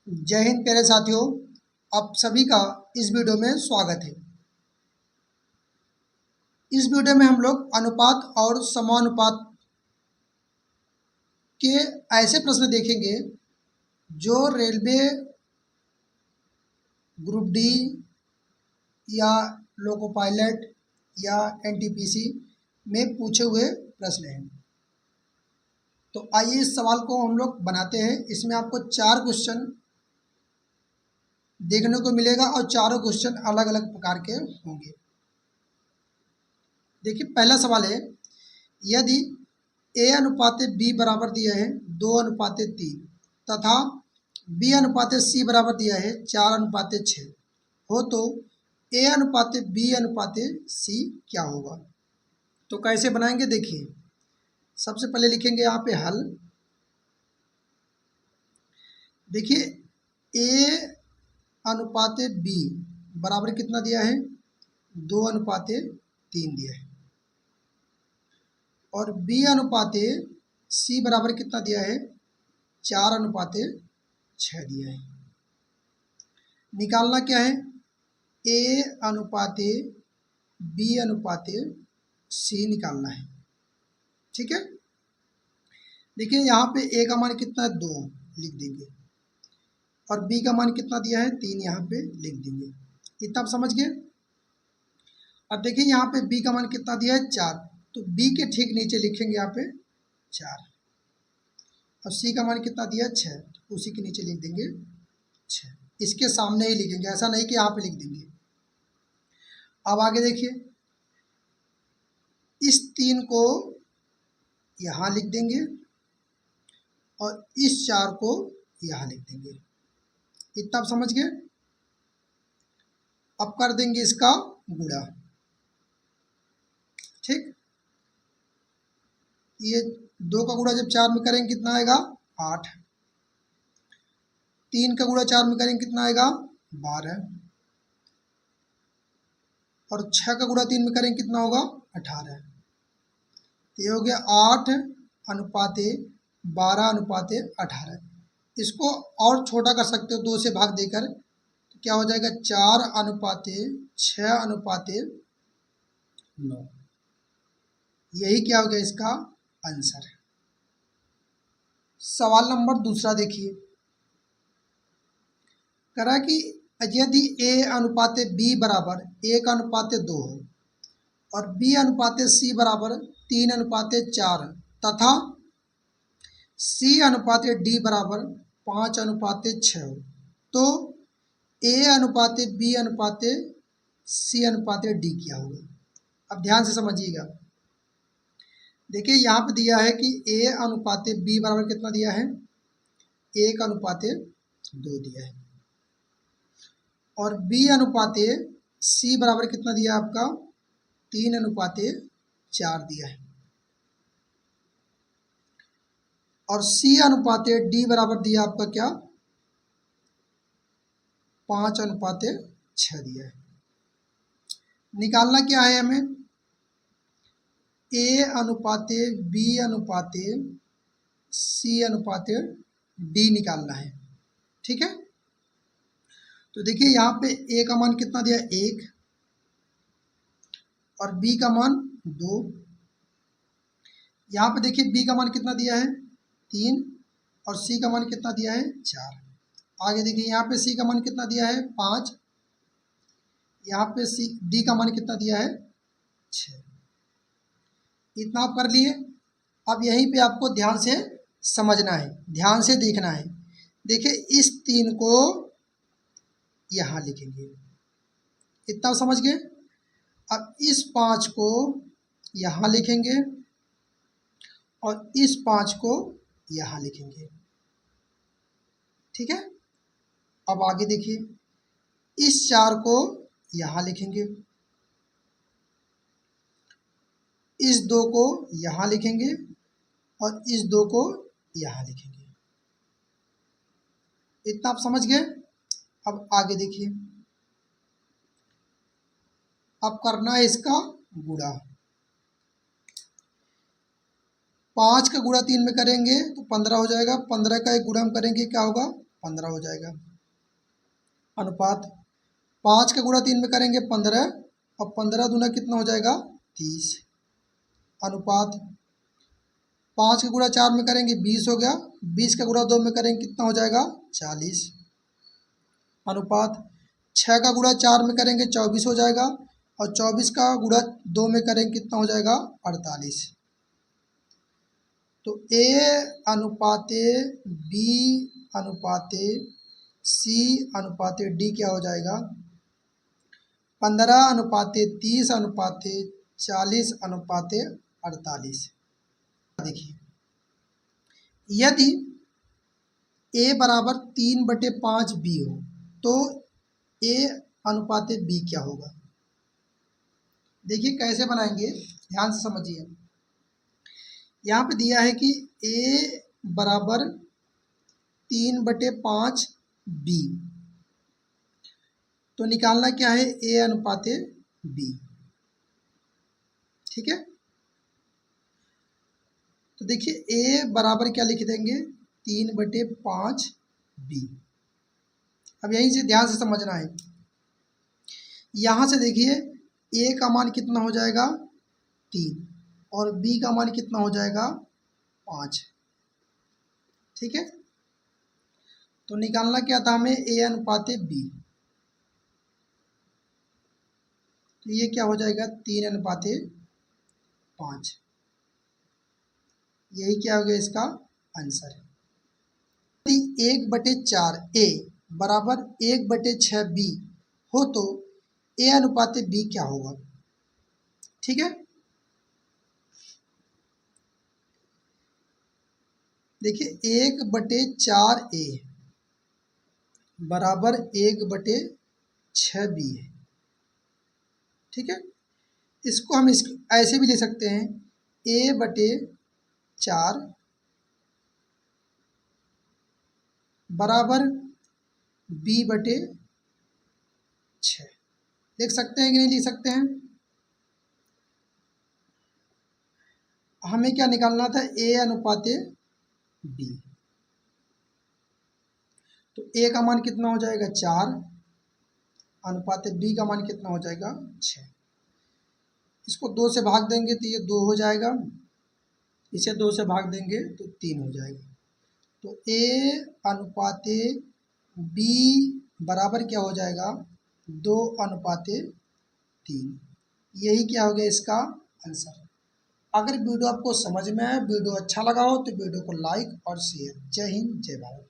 जय हिंद प्यारे साथियों, आप सभी का इस वीडियो में स्वागत है। इस वीडियो में हम लोग अनुपात और समानुपात के ऐसे प्रश्न देखेंगे जो रेलवे ग्रुप डी या लोको पायलट या एनटीपीसी में पूछे हुए प्रश्न हैं। तो आइए इस सवाल को हम लोग बनाते हैं। इसमें आपको 4 क्वेश्चन देखने को मिलेगा और चारों क्वेश्चन अलग अलग प्रकार के होंगे। देखिए, पहला सवाल है, यदि ए अनुपात बी बराबर दिया है 2:3 तथा बी अनुपात सी बराबर दिया है 4:6 हो तो ए अनुपात बी अनुपात सी क्या होगा। तो कैसे बनाएंगे, देखिए सबसे पहले लिखेंगे यहाँ पे हल। देखिए, ए अनुपात बी बराबर कितना दिया है, 2:3 दिया है और बी अनुपात सी बराबर कितना दिया है, 4:6 दिया है। निकालना क्या है, ए अनुपात बी अनुपात सी निकालना है। ठीक है, देखिए यहाँ पे ए का मान कितना है, 2 लिख देंगे और बी का मान कितना दिया है, 3 यहाँ पे लिख देंगे। इतना आप समझ गए। अब देखिए यहाँ पे बी का मान कितना दिया है, 4, तो बी के ठीक नीचे लिखेंगे यहाँ पे 4 और सी का मान कितना दिया है, 6, तो उसी के नीचे लिख देंगे 6। इसके सामने ही लिखेंगे, ऐसा नहीं कि यहाँ पे लिख देंगे। अब आगे देखिए, इस 3 को यहाँ लिख देंगे और इस 4 को यहाँ लिख देंगे। इतना आप समझ गए। अब कर देंगे इसका गुणा। ठीक, ये 2 का गुणा जब 4 में करेंगे कितना आएगा, 8। 3 का गुणा 4 में करेंगे कितना आएगा, 12 और 6 का गुणा 3 में करेंगे कितना होगा, 18। तो ये हो गया 8:12:18। इसको और छोटा कर सकते हो, 2 से भाग देकर, तो क्या हो जाएगा, 4:6:9। यही क्या हो गया इसका आंसर। सवाल नंबर दूसरा देखिए, कह रहा है कि यदि ए अनुपात बी बराबर 1:2 हो और बी अनुपात सी बराबर 3:4 तथा सी अनुपात डी बराबर 5:6 हो तो ए अनुपात बी अनुपात सी अनुपात डी क्या होगा। अब ध्यान से समझिएगा। देखिए यहाँ पे दिया है कि ए अनुपात बी बराबर कितना दिया है, 1:2 दिया है और बी अनुपात सी बराबर कितना दिया है आपका, 3:4 दिया है और सी अनुपात डी बराबर दिया आपका क्या, 5:6 दिया है। निकालना क्या है हमें, ए अनुपात बी अनुपात सी अनुपात डी निकालना है। ठीक है, तो देखिए यहाँ पे ए का मान कितना दिया, 1 और बी का मान 2। यहाँ पे देखिए बी का मान कितना दिया है, 3 और सी का मान कितना दिया है, 4। आगे देखिए यहाँ पे सी का मान कितना दिया है, 5। यहाँ पे सी डी का मान कितना दिया है, 6। इतना आप कर लिए। अब यहीं पे आपको ध्यान से समझना है, ध्यान से देखना है। देखिए इस 3 को यहाँ लिखेंगे, इतना समझ गए। अब इस 5 को यहाँ लिखेंगे और इस 5 को यहाँ लिखेंगे। ठीक है, अब आगे देखिए, इस 4 को यहाँ लिखेंगे, इस 2 को यहाँ लिखेंगे और इस 2 को यहाँ लिखेंगे। इतना आप समझ गए। अब आगे देखिए, अब करना है इसका गुणा। 5 का गुणा 3 में करेंगे तो 15 हो जाएगा। 15 का एक गुणा हम करेंगे क्या होगा, 15 हो जाएगा। अनुपात 5 का गुणा 3 में करेंगे 15 और 15 दूना कितना हो जाएगा 30। अनुपात 5 का गुणा 4 में करेंगे 20 हो गया। 20 का गुणा 2 में करेंगे कितना हो जाएगा 40। अनुपात 6 का गुणा 4 में करेंगे 24 हो जाएगा और 24 का गुणा 2 में करेंगे कितना हो जाएगा 48। तो A अनुपाते B अनुपाते C अनुपाते D क्या हो जाएगा 15 अनुपाते 30 अनुपाते 40 अनुपाते 48। देखिए यदि A बराबर 3/5 B हो तो A अनुपाते B क्या होगा। देखिए कैसे बनाएंगे, ध्यान से समझिए। यहाँ पे दिया है कि A बराबर 3/5 B, तो निकालना क्या है A अनुपाते B। ठीक है, तो देखिए A बराबर क्या लिख देंगे 3/5 B। अब यहीं से ध्यान से समझना है। यहाँ से देखिए A का मान कितना हो जाएगा 3 और B का मान कितना हो जाएगा 5। ठीक है, तो निकालना क्या था हमें A अनुपाते B। तो ये क्या हो जाएगा 3/5। यही क्या हो गया इसका आंसर। यदि 1/4 A बराबर 1/6 B हो तो A अनुपाते B क्या होगा। ठीक है, देखिए 1/4 A बराबर 1/6 B है। ठीक है, इसको हम ऐसे भी ले सकते हैं A/4 बराबर B/6 लिख सकते हैं कि नहीं लिख सकते हैं। हमें क्या निकालना था A अनुपाते B। तो A का मान कितना हो जाएगा 4 अनुपाते B का मान कितना हो जाएगा 6। इसको 2 से भाग देंगे तो ये 2 हो जाएगा, इसे 2 से भाग देंगे तो 3 हो जाएगा। तो A अनुपाते B बराबर क्या हो जाएगा 2 अनुपाते 3। यही क्या हो गया इसका आंसर। अगर वीडियो आपको समझ में आए, वीडियो अच्छा लगा हो तो वीडियो को लाइक और शेयर। जय हिंद जय भारत।